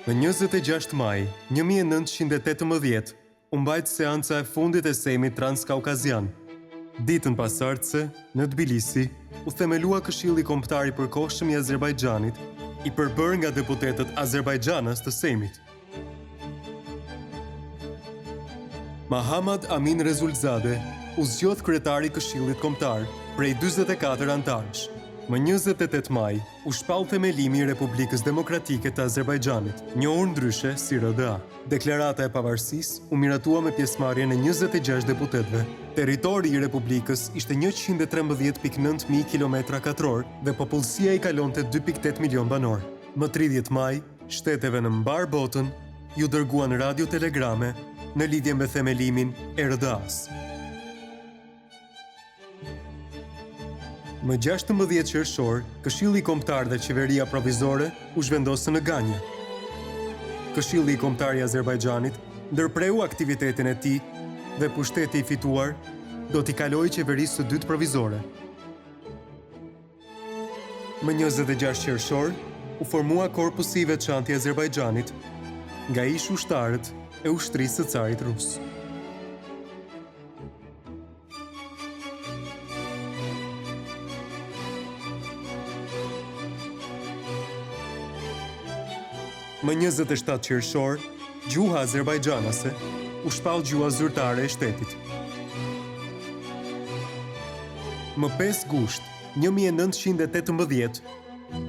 Në 26 maj 1918, u mbajt seanca e fundit e Sejmit Transkaukazian. Ditën pasardhëse, në Tbilisi, u themelua Këshilli Kombëtar i Përkohshëm i Azerbajxhanit, i përbërë nga deputetët azerbajdxanas të Sejmit. Mahamad Amin Rezulzade u zgjodh kryetari i Këshillit Kombëtar prej 44 antarësh. Më 28 maj, u shpall themelimi i Republikës Demokratike të Azerbajxhanit, njohur ndryshe si RDA. Deklarata e pavarësisë u miratua me pjesëmarrjen e 26 deputetëve. Territori i Republikës ishte 113.900 km2 dhe popullsia i kalonte 2.8 milion banor. Më 30 maj, shteteve në mbar botën ju dërguan radiotelegrame në lidhje me themelimin e RDA-s. Më 16 qershor, Këshilli Kombëtar dhe Qeveria Provizore u zhvendosën në Ganje. Këshilli Kombëtar i Azerbajxhanit ndërpreu aktivitetin e tij dhe pushteti i fituar do t'i kalojë qeverisë së dytë provizore. Më 26 qershor, u formua Korpusi i Veçantë i Azerbajxhanit nga ish ushtarët e ushtrisë së carit rus. Më 27 qershor, gjuha azerbajdxanase u shpall gjuha zyrtare e shtetit. Më 5 gusht 1918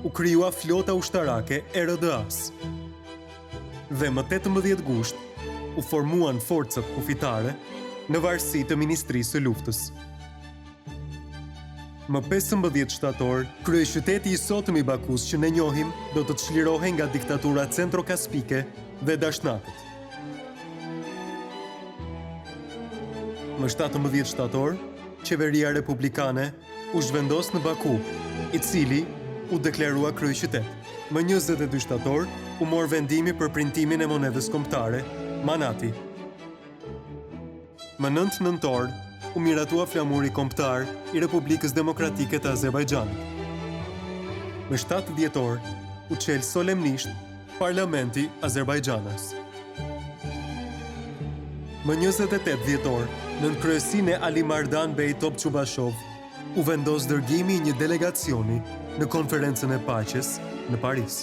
u krijua flota ushtarake e RDA-s. Dhe më 18 gusht u formuan forcat kufitare në varësi të Ministrisë së Luftës. Më 15 shtator, kryeqyteti i sotëm i Bakus që ne njohim do të çlirohej nga diktatura centro-kaspike dhe dashnakët. Më 17 shtator, qeveria republikane u zhvendos në Baku, i cili u deklarua kryeqytet. Më 22 shtator, u mor vendimi për printimin e monedhës kombëtare, manati. Më 9 nëntor, u miratua flamuri kombëtar i Republikës Demokratike të Azerbajxhanit. Më 7 dhjetor, u çel solemnisht Parlamenti Azerbajxhanas. Më 28 dhjetor, nën kryesinë e Ali Mardan Bey Topçubashov, u vendos dërgimi i një delegacioni në konferencën e paqes në Paris.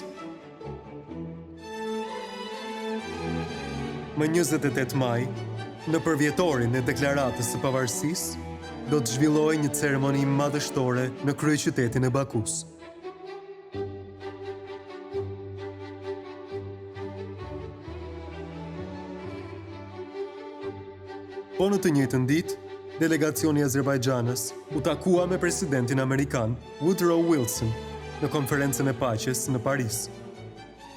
Më 28 maj, në përvjetorin e deklaratës së pavarësisë, do të zhvillohej një ceremoni madhështore në kryeqytetin e Bakus. Po në të njëjtën ditë, delegacioni i Azerbajxhanës u takua me presidentin amerikan Woodrow Wilson në konferencën e paqes në Paris.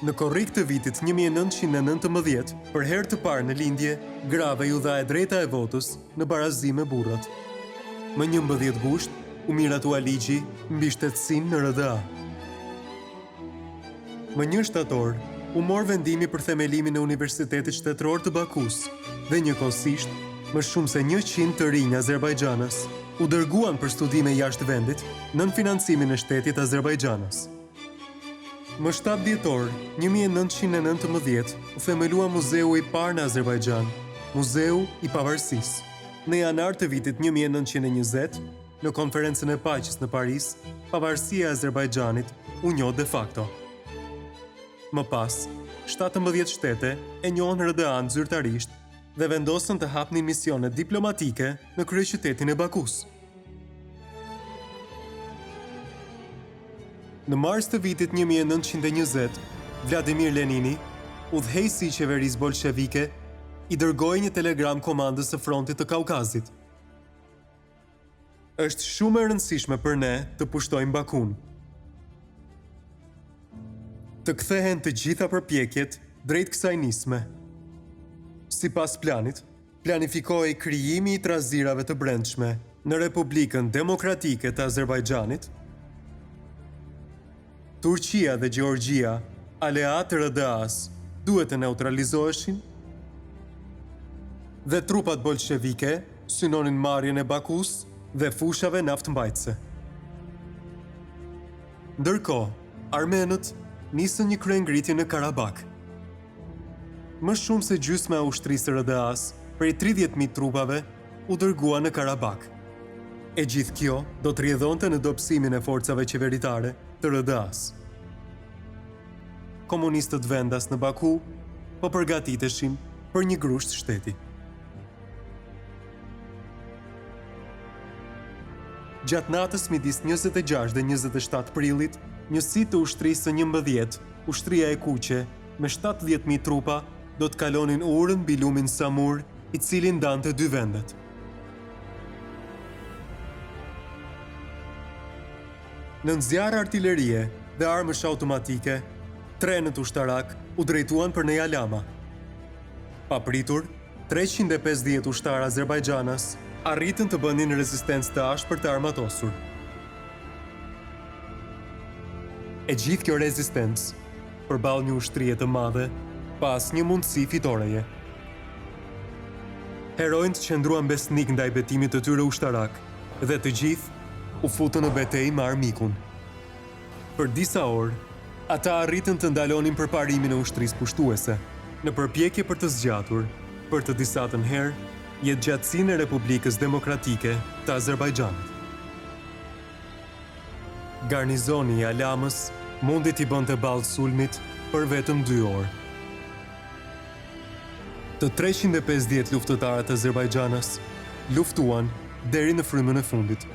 Në korrik të vitit 1919, për herë të parë në lindje, grave ju dha e drejta e votës në barazi me burrat. Më 11 gusht, u miratua ligji mbi shtetësinë në RDA. Më 1 shtator, u mor vendimi për themelimin e Universitetit Shtetëror të Bakus dhe njëkohësisht, më shumë se 100 të rinj Azerbajxhanas u dërguan për studime jashtë vendit nën financimin e shtetit Azerbajxhanas. Më 7 dhjetor 1919 u themelua Muzeu i parë në Azerbajxhan, Muzeu i Pavarësisë. Në janar të vitit 1920, në konferencën e paqes në Paris, pavarësia e Azerbajxhanit u njoh de facto. Më pas, 17 shtete e njohën RDA-n zyrtarisht dhe vendosën të hapnin misione diplomatike në kryeqytetin e Bakus. Në mars të vitit 1920, Vladimir Lenini, udhëheqësi i qeverisë bolshevike, i dërgoi një telegram komandës së frontit të Kaukazit. Është shumë e rëndësishme për ne të pushtojmë Bakun. Të kthehen të gjitha përpjekjet drejt kësaj nisme. Sipas planit, planifikohej krijimi i trazirave të brendshme në Republikën Demokratike të Azerbajxhanit. Turqia dhe Gjeorgjia, aleat të RDA-s, duhet të neutralizoheshin dhe trupat bolshevike synonin marrjen e Bakus dhe fushave naftmbajtëse. Ndërkohë, armenët nisën një kryengritje në Karabak. më shumë se gjysma e ushtrisë RDA-s, prej 30.000 trupave, u dërgua në Karabak. E gjithë kjo do të rrjedhonte në dobësimin e forcave qeveritare të RDA-s. Komunistët vendas në Baku po përgatiteshin për një grusht shteti. Gjatë natës midis 26 dhe 27 prillit, njësi të ushtrisë së 11, ushtria e kuqe, me 70.000 trupa, do të kalonin urën mbi lumin Samur, i cili ndante dy vendet. Në nxjarrë artillerie dhe armësh automatike, trenët ushtarak u drejtuan për në Yalama. Papritur, 350 ushtarë Azerbajxanas arritën të bënin rezistencë të ashpër të armatosur. E gjithë kjo rezistencë, përballë një ushtrie të madhe, pas një mundësi fitoreje. Herojnë qëndruan besnik ndaj betimit të tyre ushtarak dhe të gjithë u futën në betejë me armikun. Për disa orë, ata arritën të ndalonin përparimin e ushtrisë pushtuese, në përpjekje për të zgjatur, për të disatën herë, jetëgjatësinë e Republikës Demokratike të Azerbajxhanit. Garnizoni i Yalamës mundi t'i bënte ballë sulmit për vetëm 2 orë. Të 350 luftëtarët e Azerbajxhanas luftuan deri në frymën e fundit.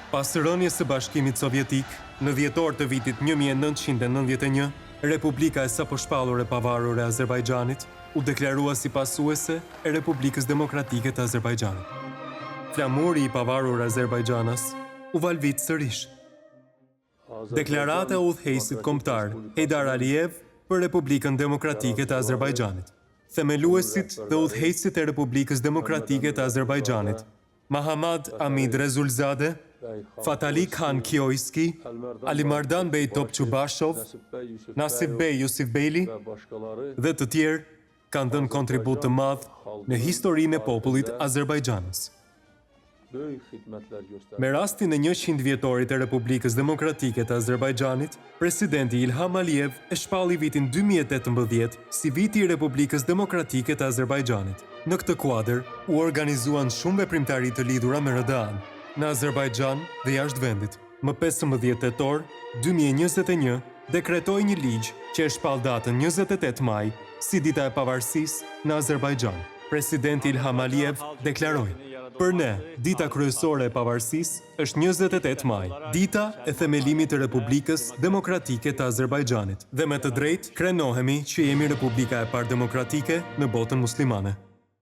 Pas rënies së Bashkimit Sovjetik, në dhjetor të vitit 1991, Republika e saposhpallur e pavarur e Azerbajxhanit u deklarua si pasuese e Republikës Demokratike të Azerbajxhanit. Flamuri i pavarur Azerbajxhanas u valvit sërish. Deklarata e udhëheqësit kombëtar Heydar Aliyev për Republikën Demokratike të Azerbajxhanit. Themeluesit dhe udhëheqësit e Republikës Demokratike të Azerbajxhanit, Mahamad Amid Rezulzade, Fatali Khan Kioiski, Alimardan Bey Topçubashov, Nasip Bey Yusufbeyli dhe të tjerë kanë dhënë kontribut të madh në historinë e popullit Azerbajxhanës. Me rastin e 100 vjetorit e Republikës Demokratike të Azerbajxhanit, presidenti Ilham Aliyev e shpalli vitin 2018 si viti i Republikës Demokratike të Azerbajxhanit. Në këtë kuadër, u organizuan shumë veprimtari të lidhura me RDA-n, në Azerbajxhan dhe jashtë vendit. Më 15 tetor 2021 dekretoi një ligj që e shpall datën 28 maj si dita e pavarësisë në Azerbajxhan. Presidenti Ilham Aliyev deklaroi: "Për ne, dita kryesore e pavarësisë është 28 maj, dita e themelimit të Republikës Demokratike të Azerbajxhanit, dhe me të drejtë krenohemi që jemi Republika e parë demokratike në botën muslimane."